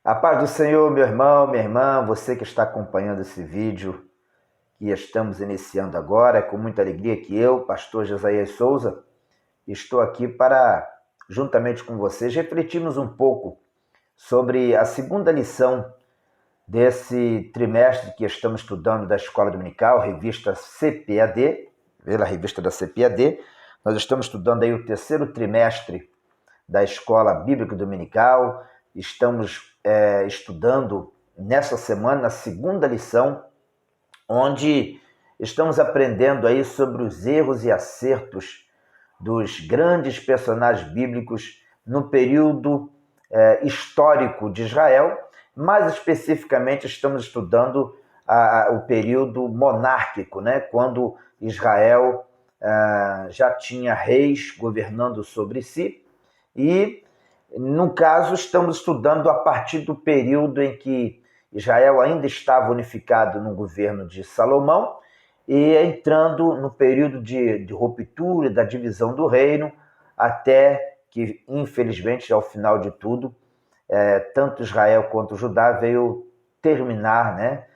A paz do Senhor, meu irmão, minha irmã, você que está acompanhando esse vídeo que estamos iniciando agora, é com muita alegria que eu, pastor Josias Souza, estou aqui para, juntamente com vocês, refletirmos um pouco sobre a segunda lição desse trimestre que estamos estudando da Escola Dominical, revista CPAD, pela revista da CPAD. Nós estamos estudando aí o terceiro trimestre da Escola Bíblica Dominical. Estamos estudando nessa semana a segunda lição, onde estamos aprendendo aí sobre os erros e acertos dos grandes personagens bíblicos no período histórico de Israel. Mais especificamente, estamos estudando o período monárquico, né? Quando Israel já tinha reis governando sobre si. E, no caso, estamos estudando a partir do período em que Israel ainda estava unificado no governo de Salomão e entrando no período de ruptura, da divisão do reino, até que, infelizmente, ao final de tudo, tanto Israel quanto Judá veio terminar, né,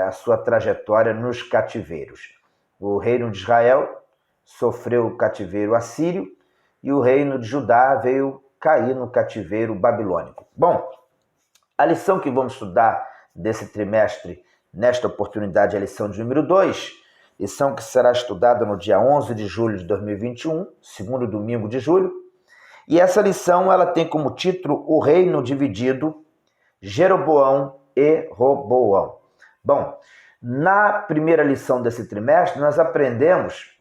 a sua trajetória nos cativeiros. O reino de Israel sofreu o cativeiro assírio e o reino de Judá veio cair no cativeiro babilônico. Bom, a lição que vamos estudar desse trimestre, nesta oportunidade, é a lição de número 2, lição que será estudada no dia 11 de julho de 2021, segundo domingo de julho. E essa lição ela tem como título O Reino Dividido, Jeroboão e Roboão. Bom, na primeira lição desse trimestre, nós aprendemos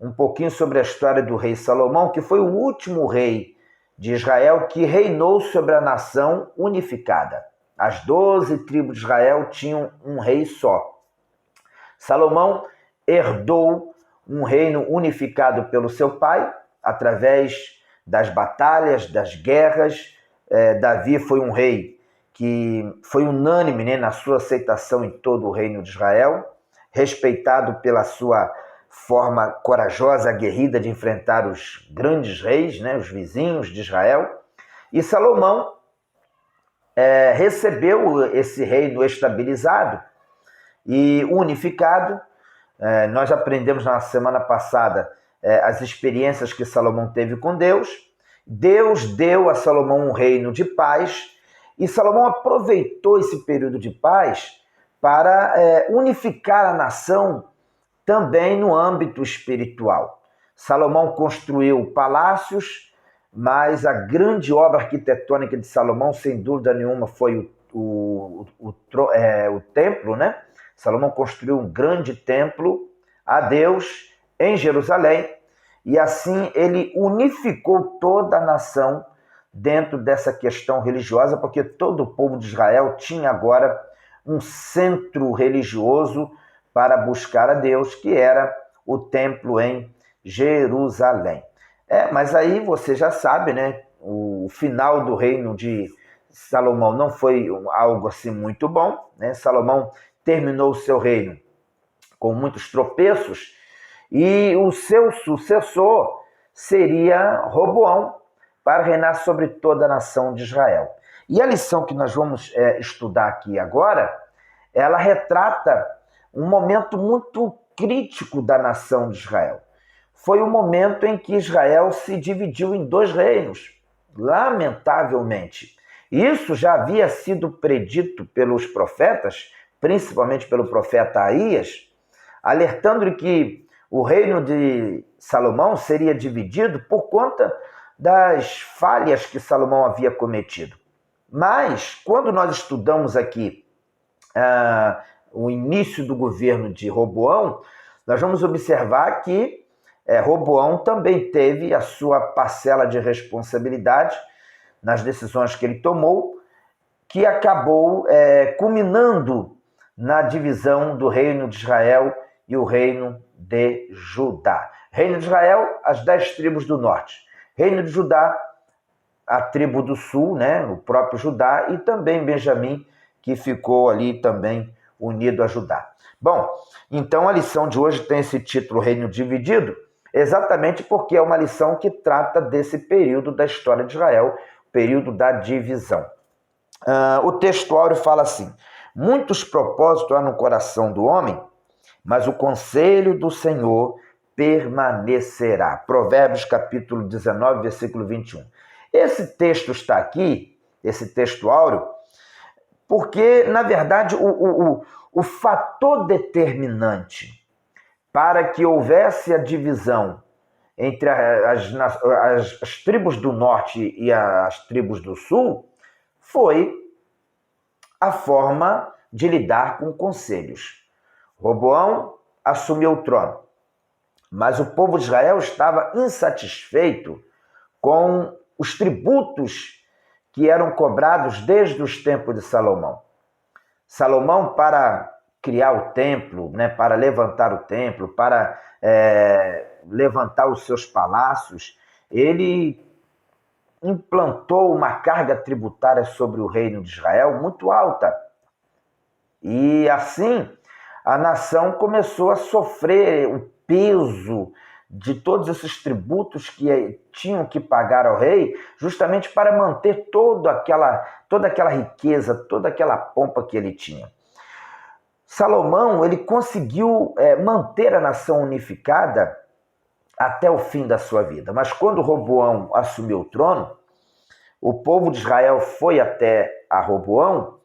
um pouquinho sobre a história do rei Salomão, que foi o último rei de Israel que reinou sobre a nação unificada. As 12 tribos de Israel tinham um rei só. Salomão herdou um reino unificado pelo seu pai, através das batalhas, das guerras. Davi foi um rei que foi unânime, né, na sua aceitação em todo o reino de Israel, respeitado pela sua forma corajosa, aguerrida de enfrentar os grandes reis, né, os vizinhos de Israel. E Salomão recebeu esse reino estabilizado e unificado. Nós aprendemos na semana passada as experiências que Salomão teve com Deus. Deus deu a Salomão um reino de paz e Salomão aproveitou esse período de paz para unificar a nação também no âmbito espiritual. Salomão construiu palácios, mas a grande obra arquitetônica de Salomão, sem dúvida nenhuma, foi o templo, né? Salomão construiu um grande templo a Deus em Jerusalém, e assim ele unificou toda a nação dentro dessa questão religiosa, porque todo o povo de Israel tinha agora um centro religioso para buscar a Deus, que era o templo em Jerusalém. Mas aí você já sabe, né? O final do reino de Salomão não foi algo assim muito bom, né? Salomão terminou o seu reino com muitos tropeços e o seu sucessor seria Roboão, para reinar sobre toda a nação de Israel. E a lição que nós vamos estudar aqui agora, ela retrata um momento muito crítico da nação de Israel. Foi o momento em que Israel se dividiu em dois reinos, lamentavelmente. Isso já havia sido predito pelos profetas, principalmente pelo profeta Aías, alertando que o reino de Salomão seria dividido por conta das falhas que Salomão havia cometido. Mas, quando nós estudamos aqui o início do governo de Roboão, nós vamos observar que Roboão também teve a sua parcela de responsabilidade nas decisões que ele tomou, que acabou culminando na divisão do reino de Israel e o reino de Judá. Reino de Israel, as 10 tribos do norte. Reino de Judá, a tribo do sul, né, o próprio Judá, e também Benjamim, que ficou ali também unido a Judá. Bom, então a lição de hoje tem esse título, Reino Dividido, exatamente porque é uma lição que trata desse período da história de Israel, período da divisão. O texto áureo fala assim: muitos propósitos há no coração do homem, mas o conselho do Senhor permanecerá. Provérbios capítulo 19, versículo 21. Esse texto está aqui, esse texto áureo, porque, na verdade, o fator determinante para que houvesse a divisão entre as tribos do norte e as tribos do sul foi a forma de lidar com conselhos. Roboão assumiu o trono, mas o povo de Israel estava insatisfeito com os tributos que eram cobrados desde os tempos de Salomão. Salomão, para criar o templo, né, para levantar o templo, para levantar os seus palácios, ele implantou uma carga tributária sobre o reino de Israel muito alta. E assim, a nação começou a sofrer o peso de todos esses tributos que tinham que pagar ao rei, justamente para manter toda aquela riqueza, toda aquela pompa que ele tinha. Salomão, ele conseguiu manter a nação unificada até o fim da sua vida. Mas quando Roboão assumiu o trono, o povo de Israel foi até a Roboão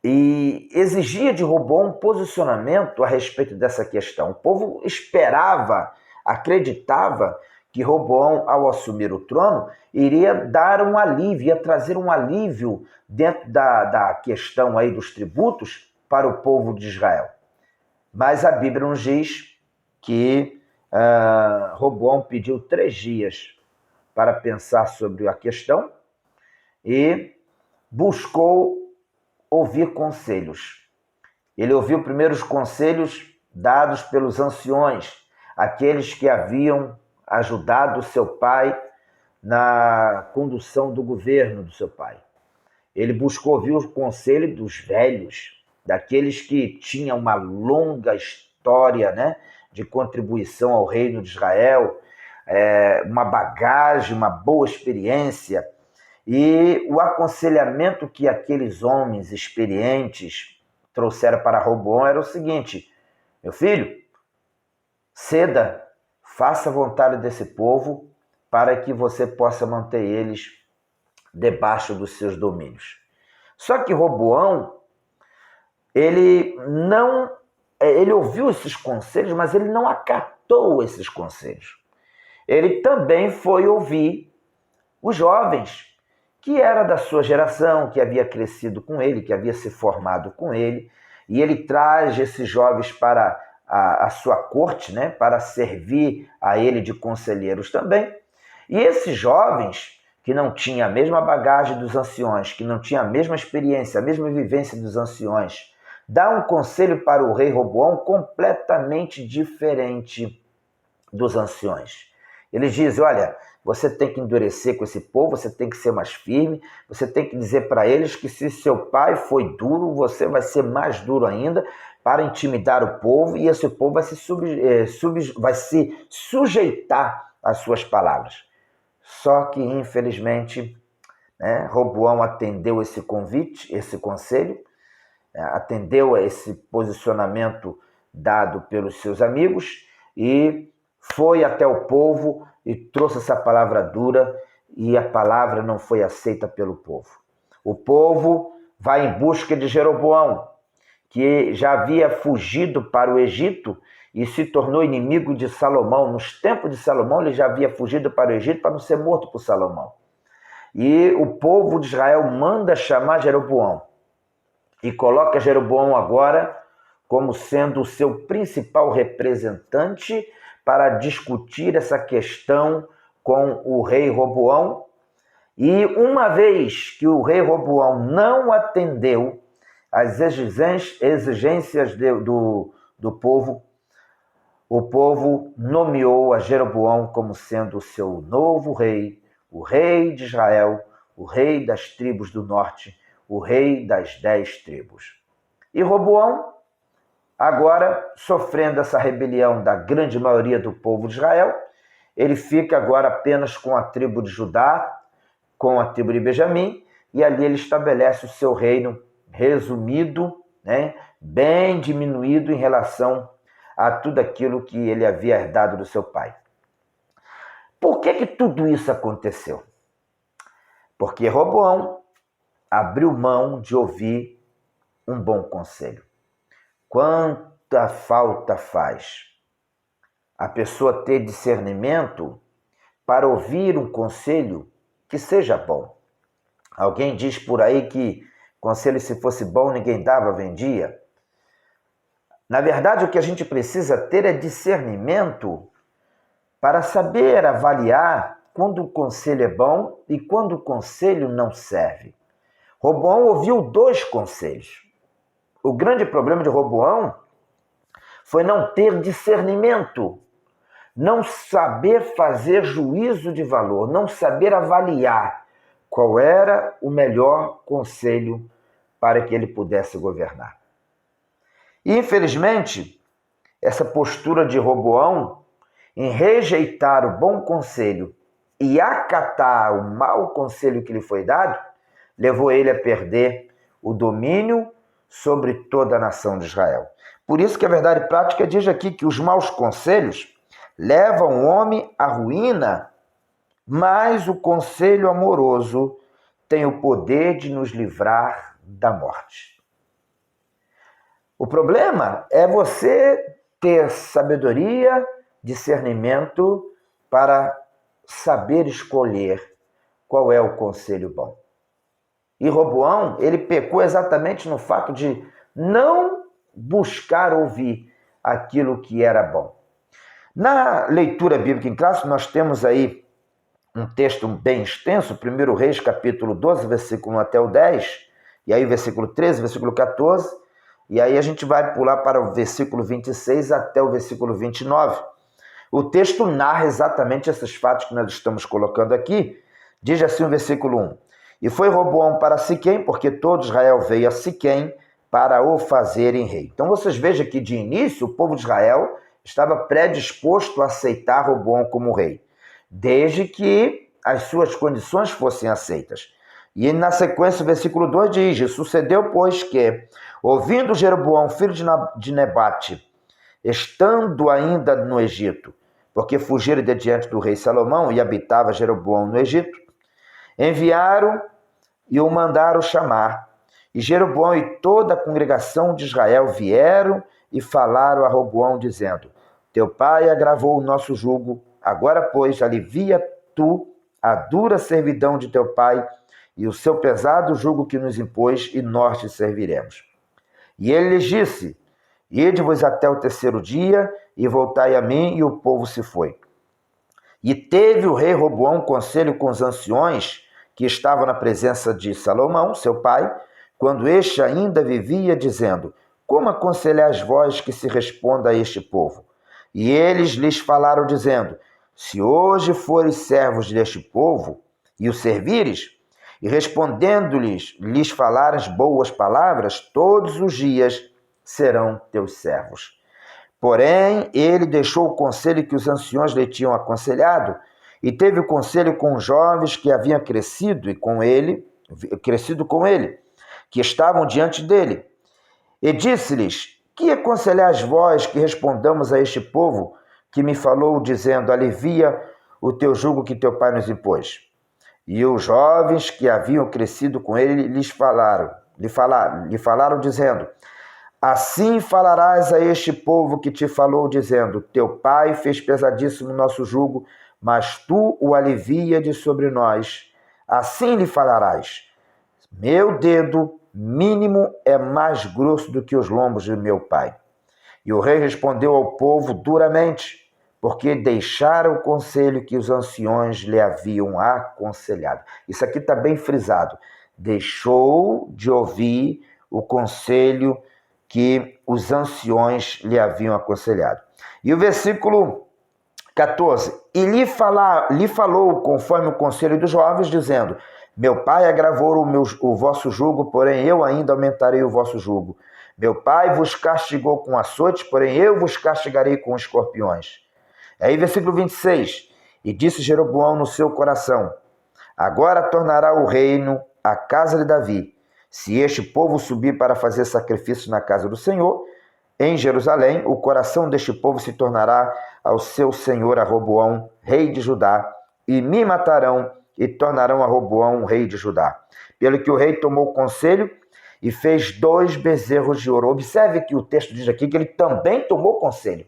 e exigia de Roboão um posicionamento a respeito dessa questão. O povo esperava, acreditava que Roboão, ao assumir o trono, iria dar um alívio, ia trazer um alívio dentro da questão aí dos tributos para o povo de Israel. Mas a Bíblia nos diz que Roboão pediu 3 dias para pensar sobre a questão e buscou ouvir conselhos. Ele ouviu primeiro os conselhos dados pelos anciões, aqueles que haviam ajudado seu pai na condução do governo do seu pai. Ele buscou ouvir o conselho dos velhos, daqueles que tinham uma longa história, né, de contribuição ao reino de Israel, uma bagagem, uma boa experiência. E o aconselhamento que aqueles homens experientes trouxeram para Roboão era o seguinte: meu filho, ceda, faça a vontade desse povo para que você possa manter eles debaixo dos seus domínios. Só que Roboão, ele ouviu esses conselhos, mas ele não acatou esses conselhos. Ele também foi ouvir os jovens, que era da sua geração, que havia crescido com ele, que havia se formado com ele, e ele traz esses jovens para a sua corte, né, para servir a ele de conselheiros também. E esses jovens, que não tinham a mesma bagagem dos anciões, que não tinham a mesma experiência, a mesma vivência dos anciões, dá um conselho para o rei Roboão completamente diferente dos anciões. Eles dizem: olha, você tem que endurecer com esse povo, você tem que ser mais firme, você tem que dizer para eles que se seu pai foi duro, você vai ser mais duro ainda para intimidar o povo, e esse povo vai se sujeitar às suas palavras. Só que, infelizmente, Roboão atendeu esse convite, esse conselho, atendeu a esse posicionamento dado pelos seus amigos e foi até o povo e trouxe essa palavra dura, e a palavra não foi aceita pelo povo. O povo vai em busca de Jeroboão, que já havia fugido para o Egito e se tornou inimigo de Salomão. Nos tempos de Salomão, ele já havia fugido para o Egito para não ser morto por Salomão. E o povo de Israel manda chamar Jeroboão e coloca Jeroboão agora como sendo o seu principal representante para discutir essa questão com o rei Roboão. E uma vez que o rei Roboão não atendeu às exigências do povo, o povo nomeou a Jeroboão como sendo o seu novo rei, o rei de Israel, o rei das tribos do norte, o rei das 10 tribos. E Roboão, agora sofrendo essa rebelião da grande maioria do povo de Israel, ele fica agora apenas com a tribo de Judá, com a tribo de Benjamim, e ali ele estabelece o seu reino resumido, né, bem diminuído em relação a tudo aquilo que ele havia herdado do seu pai. Por que tudo isso aconteceu? Porque Roboão abriu mão de ouvir um bom conselho. Quanta falta faz a pessoa ter discernimento para ouvir um conselho que seja bom. Alguém diz por aí que conselho, se fosse bom, ninguém dava, vendia. Na verdade, o que a gente precisa ter é discernimento para saber avaliar quando o conselho é bom e quando o conselho não serve. Roboão ouviu 2 conselhos. O grande problema de Roboão foi não ter discernimento, não saber fazer juízo de valor, não saber avaliar qual era o melhor conselho para que ele pudesse governar. E, infelizmente, essa postura de Roboão em rejeitar o bom conselho e acatar o mau conselho que lhe foi dado, levou ele a perder o domínio sobre toda a nação de Israel. Por isso que a verdade prática diz aqui que os maus conselhos levam o homem à ruína, mas o conselho amoroso tem o poder de nos livrar da morte. O problema é você ter sabedoria, discernimento para saber escolher qual é o conselho bom. E Roboão, ele pecou exatamente no fato de não buscar ouvir aquilo que era bom. Na leitura bíblica em classe, nós temos aí um texto bem extenso, 1 Reis, capítulo 12, versículo 1 até o 10, e aí versículo 13, versículo 14, e aí a gente vai pular para o versículo 26 até o versículo 29. O texto narra exatamente esses fatos que nós estamos colocando aqui. Diz assim o versículo 1. E foi Roboão para Siquém, porque todo Israel veio a Siquém para o fazerem rei. Então vocês vejam que de início o povo de Israel estava predisposto a aceitar Roboão como rei, desde que as suas condições fossem aceitas. E na sequência o versículo 2 diz: sucedeu, pois, que, ouvindo Jeroboão, filho de Nebate, estando ainda no Egito, porque fugiram de diante do rei Salomão e habitava Jeroboão no Egito, enviaram e o mandaram chamar. E Jeroboão e toda a congregação de Israel vieram e falaram a Roboão, dizendo: teu pai agravou o nosso jugo, agora, pois, alivia tu a dura servidão de teu pai e o seu pesado jugo que nos impôs, e nós te serviremos. E ele lhes disse: ide-vos até o 3º dia, e voltai a mim. E o povo se foi. E teve o rei Roboão conselho com os anciões que estavam na presença de Salomão, seu pai, quando este ainda vivia, dizendo: como aconselhais vós que se responda a este povo? E eles lhes falaram, dizendo: se hoje fores servos deste povo, e o servires, e respondendo-lhes, lhes falares boas palavras, todos os dias serão teus servos. Porém, ele deixou o conselho que os anciões lhe tinham aconselhado, e teve o conselho com os jovens que haviam crescido com ele, que estavam diante dele. E disse-lhes: que aconselhais vós que respondamos a este povo que me falou, dizendo: alivia o teu jugo que teu pai nos impôs? E os jovens que haviam crescido com ele lhe falaram, dizendo: assim falarás a este povo que te falou, dizendo: teu pai fez pesadíssimo o nosso jugo, mas tu o alivia de sobre nós. Assim lhe falarás: meu dedo mínimo é mais grosso do que os lombos de meu pai. E o rei respondeu ao povo duramente, porque deixaram o conselho que os anciões lhe haviam aconselhado. Isso aqui está bem frisado. Deixou de ouvir o conselho que os anciões lhe haviam aconselhado. E o versículo 14. E lhe falou conforme o conselho dos jovens, dizendo: meu pai agravou o vosso jugo, porém eu ainda aumentarei o vosso jugo. Meu pai vos castigou com açoites, porém eu vos castigarei com escorpiões. Aí versículo 26. E disse Jeroboão no seu coração: agora tornará o reino a casa de Davi. Se este povo subir para fazer sacrifício na casa do Senhor, em Jerusalém, o coração deste povo se tornará ao seu senhor a Roboão, rei de Judá, e me matarão e tornarão a Roboão, rei de Judá. Pelo que o rei tomou conselho e fez 2 bezerros de ouro. Observe que o texto diz aqui que ele também tomou conselho.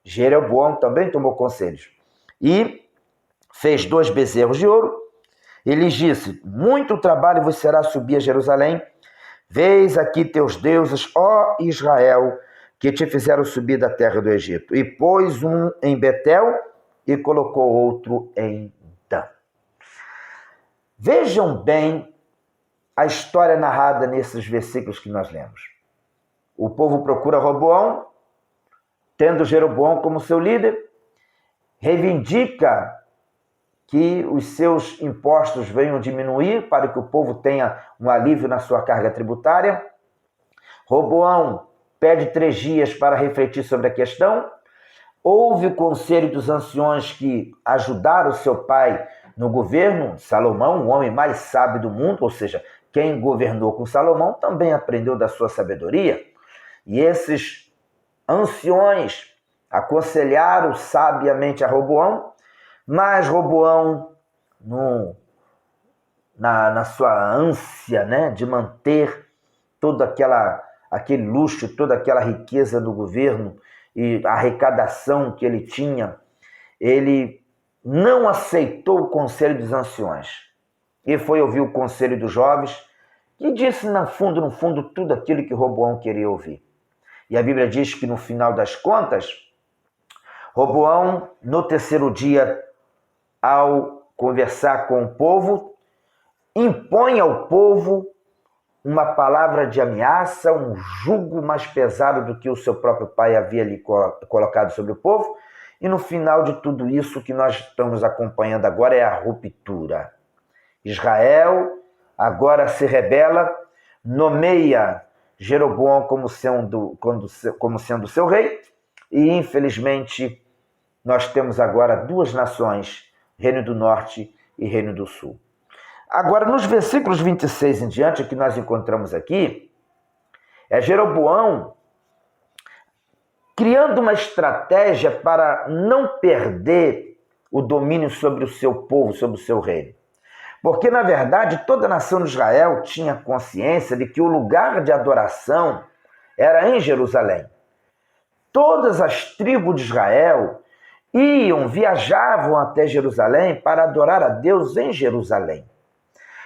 Jeroboão também tomou conselhos. E fez 2 bezerros de ouro. E lhes disse: muito trabalho vos será subir a Jerusalém. Vês aqui teus deuses, ó Israel, que te fizeram subir da terra do Egito. E pôs um em Betel e colocou outro em Dan. Vejam bem a história narrada nesses versículos que nós lemos. O povo procura Roboão, tendo Jeroboão como seu líder, reivindica que os seus impostos venham diminuir para que o povo tenha um alívio na sua carga tributária. Roboão pede 3 dias para refletir sobre a questão. Houve o conselho dos anciões que ajudaram seu pai no governo. Salomão, o homem mais sábio do mundo, ou seja, quem governou com Salomão também aprendeu da sua sabedoria. E esses anciões aconselharam sabiamente a Roboão, mas Roboão, na sua ânsia, né, de manter todo aquele luxo, toda aquela riqueza do governo e a arrecadação que ele tinha, ele não aceitou o conselho dos anciões e foi ouvir o conselho dos jovens, que disse no fundo, tudo aquilo que Roboão queria ouvir. E a Bíblia diz que no final das contas, Roboão, no 3º dia, ao conversar com o povo, impõe ao povo uma palavra de ameaça, um jugo mais pesado do que o seu próprio pai havia lhe colocado sobre o povo. E no final de tudo isso que nós estamos acompanhando agora é a ruptura. Israel agora se rebela, nomeia Jeroboão como sendo seu rei, e infelizmente nós temos agora 2 nações, Reino do Norte e Reino do Sul. Agora, nos versículos 26 em diante, que nós encontramos aqui, é Jeroboão criando uma estratégia para não perder o domínio sobre o seu povo, sobre o seu reino. Porque, na verdade, toda a nação de Israel tinha consciência de que o lugar de adoração era em Jerusalém. Todas as tribos de Israel viajavam até Jerusalém para adorar a Deus em Jerusalém.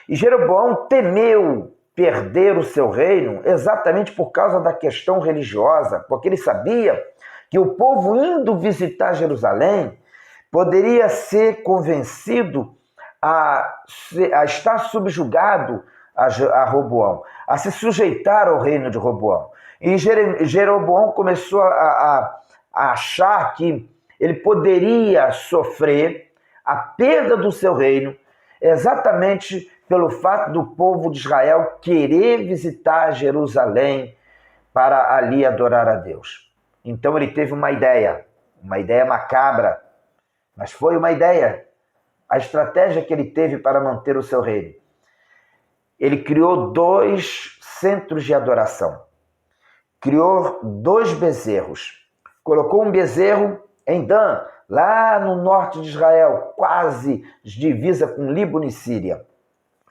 E Jeroboão temeu perder o seu reino exatamente por causa da questão religiosa, porque ele sabia que o povo indo visitar Jerusalém poderia ser convencido a estar subjugado a Roboão, a se sujeitar ao reino de Roboão. E Jeroboão começou a achar que ele poderia sofrer a perda do seu reino exatamente pelo fato do povo de Israel querer visitar Jerusalém para ali adorar a Deus. Então ele teve uma ideia macabra, mas foi uma ideia. A estratégia que ele teve para manter o seu reino. Ele criou 2 centros de adoração. Criou 2 bezerros. Colocou um bezerro em Dan, lá no norte de Israel, quase divisa com Líbano e Síria.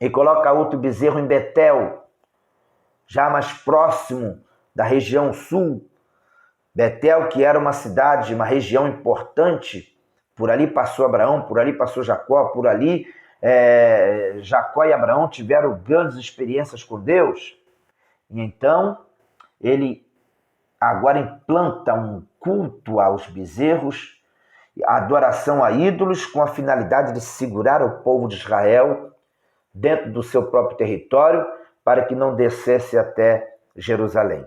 E coloca outro bezerro em Betel, já mais próximo da região sul. Betel, que era uma cidade, uma região importante. Por ali passou Abraão, por ali passou Jacó, por ali Jacó e Abraão tiveram grandes experiências com Deus. E então ele agora implanta um culto aos bezerros, a adoração a ídolos, com a finalidade de segurar o povo de Israel dentro do seu próprio território, para que não descesse até Jerusalém.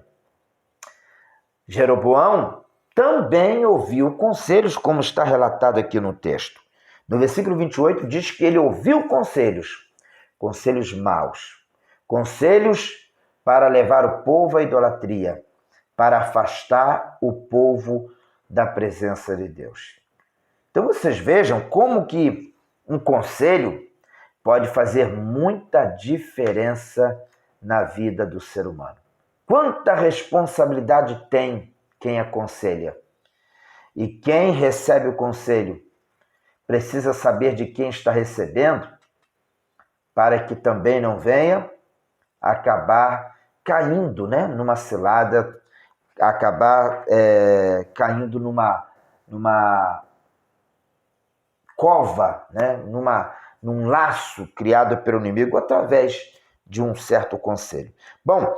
Jeroboão também ouviu conselhos, como está relatado aqui no texto. No versículo 28 diz que ele ouviu conselhos maus, conselhos para levar o povo à idolatria, para afastar o povo da presença de Deus. Então vocês vejam como que um conselho pode fazer muita diferença na vida do ser humano. Quanta responsabilidade tem quem aconselha? E quem recebe o conselho precisa saber de quem está recebendo, para que também não venha acabar caindo, né, numa cilada, acabar caindo numa cova, né, num laço criado pelo inimigo através de um certo conselho. Bom,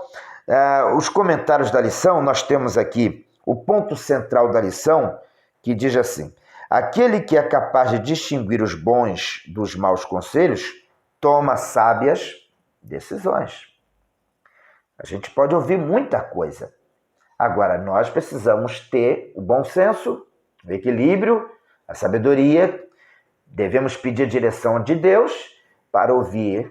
os comentários da lição, nós temos aqui o ponto central da lição, que diz assim: aquele que é capaz de distinguir os bons dos maus conselhos, toma sábias decisões. A gente pode ouvir muita coisa. Agora, nós precisamos ter o bom senso, o equilíbrio, a sabedoria. Devemos pedir a direção de Deus para ouvir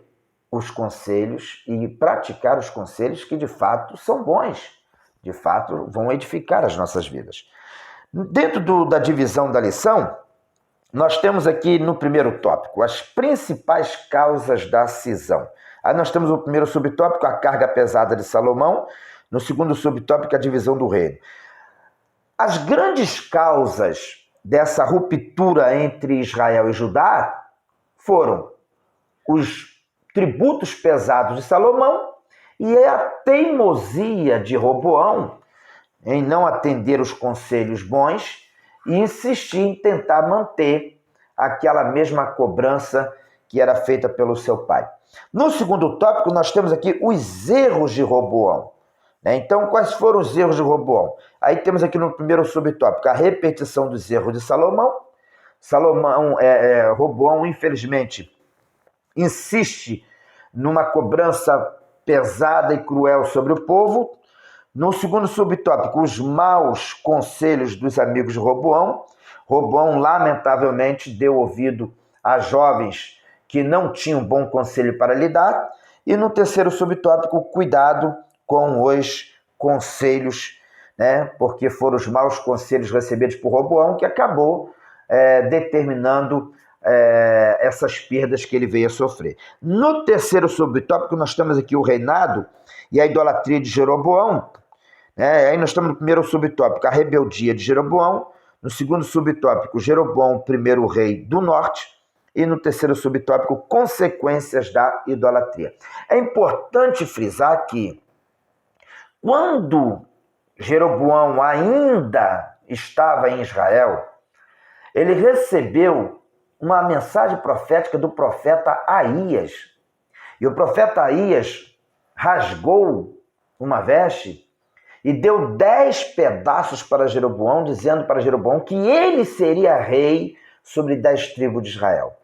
os conselhos e praticar os conselhos que de fato são bons, de fato vão edificar as nossas vidas. Dentro da divisão da lição, nós temos aqui no primeiro tópico as principais causas da cisão. Aí nós temos o primeiro subtópico, a carga pesada de Salomão. No segundo subtópico, a divisão do reino. As grandes causas dessa ruptura entre Israel e Judá foram os tributos pesados de Salomão e a teimosia de Roboão em não atender os conselhos bons e insistir em tentar manter aquela mesma cobrança que era feita pelo seu pai. No segundo tópico, nós temos aqui os erros de Roboão. Então, quais foram os erros de Roboão? Aí temos aqui no primeiro subtópico a repetição dos erros de Salomão. Roboão, infelizmente, insiste numa cobrança pesada e cruel sobre o povo. No segundo subtópico, os maus conselhos dos amigos de Roboão. Roboão, lamentavelmente, deu ouvido a jovens que não tinham bom conselho para lhe dar. E no terceiro subtópico, cuidado com os conselhos, né? Porque foram os maus conselhos recebidos por Roboão que acabou determinando essas perdas que ele veio a sofrer. No terceiro subtópico, nós temos aqui o reinado e a idolatria de Jeroboão. Aí nós estamos no primeiro subtópico, a rebeldia de Jeroboão. No segundo subtópico, Jeroboão, primeiro rei do norte. E no terceiro subtópico, consequências da idolatria. É importante frisar que quando Jeroboão ainda estava em Israel, ele recebeu uma mensagem profética do profeta Aías. E o profeta Aías rasgou uma veste e deu 10 pedaços para Jeroboão, dizendo para Jeroboão que ele seria rei sobre 10 tribos de Israel.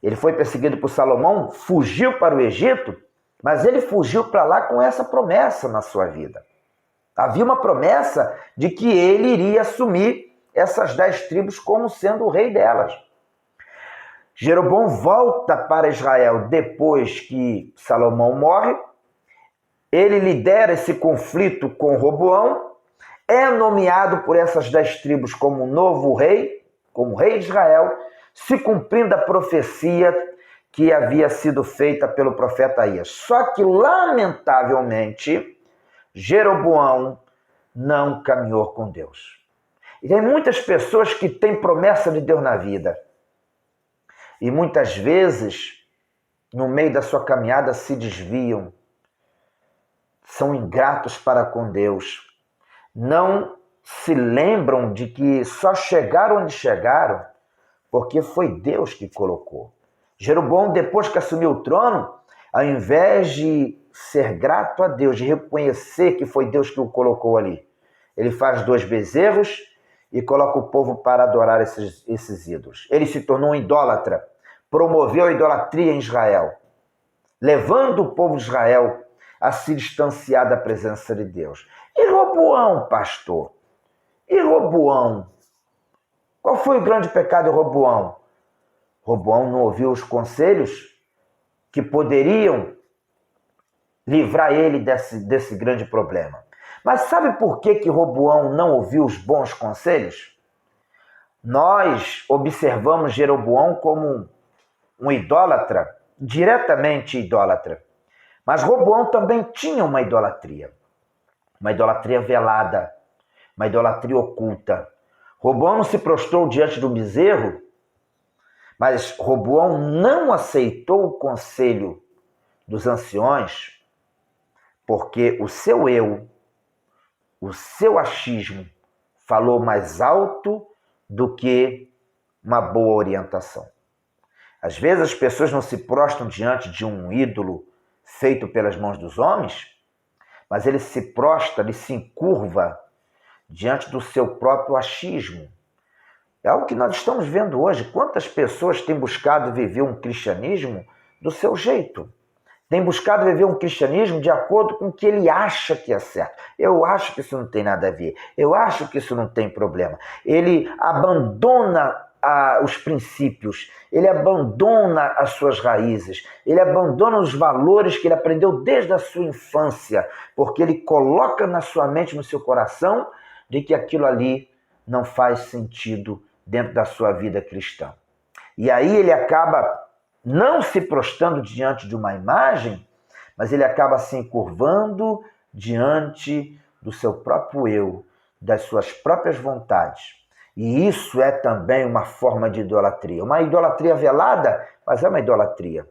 Ele foi perseguido por Salomão, fugiu para o Egito, mas ele fugiu para lá com essa promessa na sua vida. Havia uma promessa de que ele iria assumir essas 10 tribos como sendo o rei delas. Jeroboão volta para Israel depois que Salomão morre. Ele lidera esse conflito com Roboão, é nomeado por essas 10 tribos como novo rei, como rei de Israel, se cumprindo a profecia que havia sido feita pelo profeta Aías. Só que, lamentavelmente, Jeroboão não caminhou com Deus. E tem muitas pessoas que têm promessa de Deus na vida. E muitas vezes, no meio da sua caminhada, se desviam. São ingratos para com Deus. Não se lembram de que só chegaram onde chegaram porque foi Deus que colocou. Jeroboão, depois que assumiu o trono, ao invés de ser grato a Deus, de reconhecer que foi Deus que o colocou ali, ele faz 2 bezerros e coloca o povo para adorar esses ídolos. Ele se tornou um idólatra, promoveu a idolatria em Israel, levando o povo de Israel a se distanciar da presença de Deus. E Roboão, pastor? E Roboão? Qual foi o grande pecado de Roboão? Roboão não ouviu os conselhos que poderiam livrar ele desse grande problema. Mas sabe por que Roboão não ouviu os bons conselhos? Nós observamos Jeroboão como um idólatra, diretamente idólatra. Mas Roboão também tinha uma idolatria velada, uma idolatria oculta. Roboão não se prostrou diante do bezerro, mas Roboão não aceitou o conselho dos anciões, porque o seu eu, o seu achismo, falou mais alto do que uma boa orientação. Às vezes as pessoas não se prostram diante de um ídolo feito pelas mãos dos homens, mas ele se prostra, ele se encurva diante do seu próprio achismo. É algo que nós estamos vendo hoje. Quantas pessoas têm buscado viver um cristianismo do seu jeito? Tem buscado viver um cristianismo de acordo com o que ele acha que é certo. Eu acho que isso não tem nada a ver. Eu acho que isso não tem problema. Ele abandona os princípios, ele abandona as suas raízes, ele abandona os valores que ele aprendeu desde a sua infância, porque ele coloca na sua mente, no seu coração, de que aquilo ali não faz sentido dentro da sua vida cristã. E aí ele acaba não se prostrando diante de uma imagem, mas ele acaba se encurvando diante do seu próprio eu, das suas próprias vontades. E isso é também uma forma de idolatria. Uma idolatria velada, mas é uma idolatria.